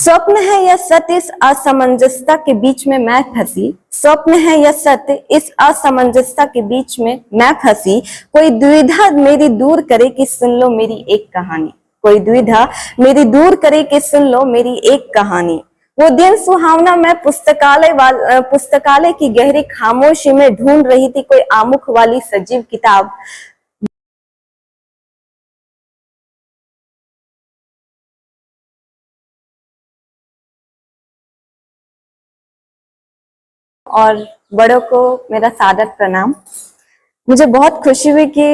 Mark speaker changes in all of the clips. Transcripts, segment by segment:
Speaker 1: स्वप्न है या सत्य, इस असमंजसता के बीच में मैं फंसी। स्वप्न है या सत्य, इस असमंजसता के बीच में मैं फंसी। कोई दुविधा मेरी दूर करे कि सुन लो मेरी एक कहानी। कोई दुविधा मेरी दूर करे कि सुन लो मेरी एक कहानी। वो दिन सुहावना मैं पुस्तकालय की गहरी खामोशी में ढूंढ रही थी कोई आमुख वाली सजीव किताब। और बड़ों को मेरा सादर प्रणाम। मुझे बहुत खुशी हुई कि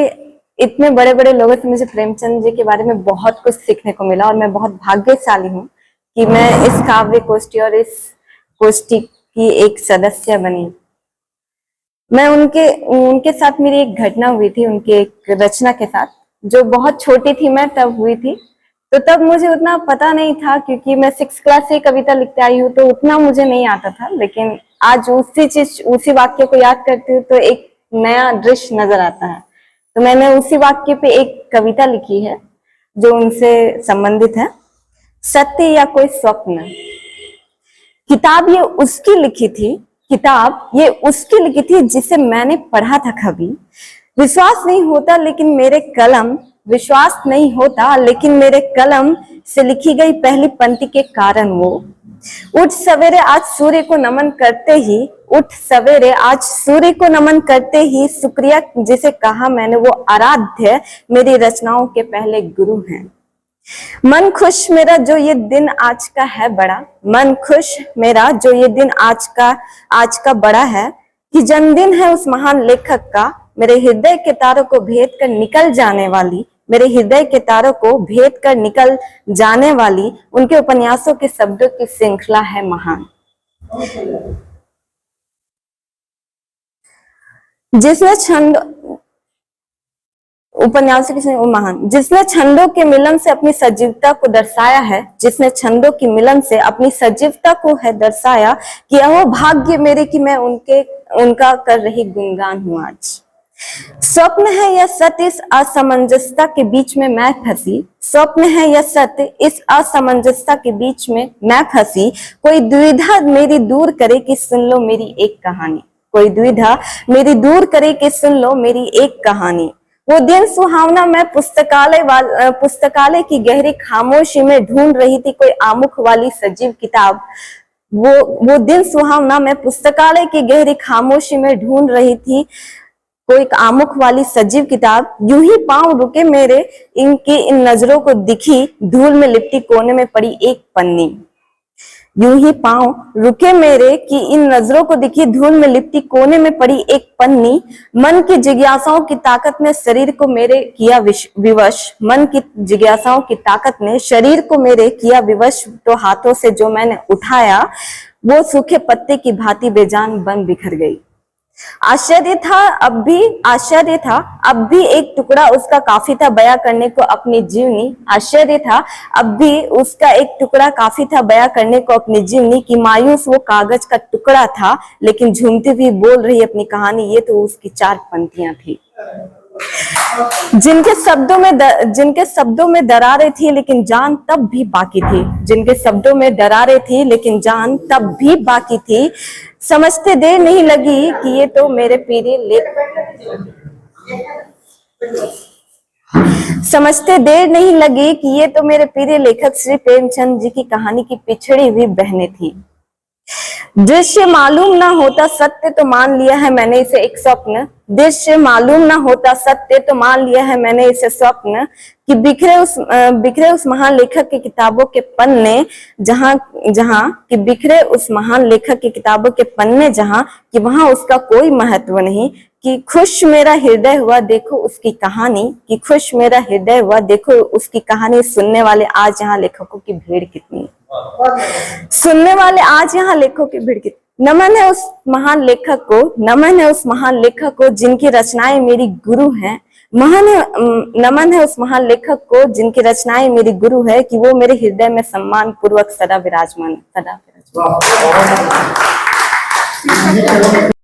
Speaker 1: इतने बड़े बड़े लोगों से मुझे प्रेमचंद जी के बारे में बहुत कुछ सीखने को मिला और मैं बहुत भाग्यशाली हूँ कि मैं इस काव्य गोष्ठी और इस गोष्ठी की एक सदस्य बनी। मैं उनके साथ मेरी एक घटना हुई थी, उनके एक रचना के साथ, जो बहुत छोटी थी मैं तब हुई थी। तो तब मुझे उतना पता नहीं था क्योंकि मैं 6th क्लास से कविता लिखते आई हूँ, तो उतना मुझे नहीं आता था। लेकिन आज उसी वाक्य को याद करती हूँ तो एक नया दृश्य नजर आता है। तो मैंने उसी वाक्य पे एक कविता लिखी है जो उनसे संबंधित है। सत्य या कोई स्वप्न। किताब ये उसकी लिखी थी जिसे मैंने पढ़ा था कभी। विश्वास नहीं होता लेकिन मेरे कलम से लिखी गई पहली पंक्ति के कारण वो उठ सवेरे आज सूर्य को नमन करते ही शुक्रिया जिसे कहा मैंने, वो आराध्य मेरी रचनाओं के पहले गुरु हैं। मन खुश मेरा जो ये दिन आज का है बड़ा, मन खुश मेरा जो ये दिन आज का बड़ा है कि जन्मदिन है उस महान लेखक का। मेरे हृदय के तारों को भेद कर निकल जाने वाली उनके उपन्यासों के शब्दों की श्रृंखला है महान। जिसने छंदों के मिलन से अपनी सजीवता को दर्शाया है, दर्शाया कि अहो भाग्य मेरे कि मैं उनका कर रही गुणगान हूं आज। स्वप्न है या सत्य, इस असमंजसता के बीच में मैं फंसी। कोई दुविधा मेरी दूर करे कि सुन लो मेरी एक कहानी। वो दिन सुहावना मैं पुस्तकालय की गहरी खामोशी में ढूंढ रही थी कोई आमुख वाली सजीव किताब। वो दिन सुहावना मैं पुस्तकालय की गहरी खामोशी में ढूंढ रही थी कोई आमुख वाली सजीव किताब। यूं ही पांव रुके मेरे इन नजरों को दिखी धूल में लिपटी कोने में पड़ी एक पन्नी। मन की जिज्ञासाओं की ताकत ने शरीर को मेरे किया विवश। तो हाथों से जो मैंने उठाया वो सूखे पत्ते की भांति बेजान बन बिखर गई। आश्चर्य था अब भी एक टुकड़ा उसका काफी था बयां करने को अपनी जीवनी। कि मायूस वो कागज का टुकड़ा था लेकिन झूमती हुई बोल रही अपनी कहानी। ये तो उसकी 4 पंक्तियां थी जिनके शब्दों में दरारें थी लेकिन जान तब भी बाकी थी। समझते देर नहीं लगी कि ये तो मेरे प्रिय लेखक श्री प्रेमचंद जी की कहानी की पिछड़ी हुई बहनें थी। दृश्य मालूम ना होता सत्य तो मान लिया है मैंने इसे एक स्वप्न। कि बिखरे उस महान लेखक की किताबों के पन्ने जहां कि वहां उसका कोई महत्व नहीं। कि खुश मेरा हृदय हुआ देखो उसकी कहानी। सुनने वाले आज यहाँ लेखकों की भीड़ कितनी। नमन है उस महान लेखक को जिनकी रचनाएं मेरी गुरु हैं। नमन है उस महान लेखक को जिनकी रचनाएं मेरी गुरु है कि वो मेरे हृदय में सम्मान पूर्वक सदा विराजमान।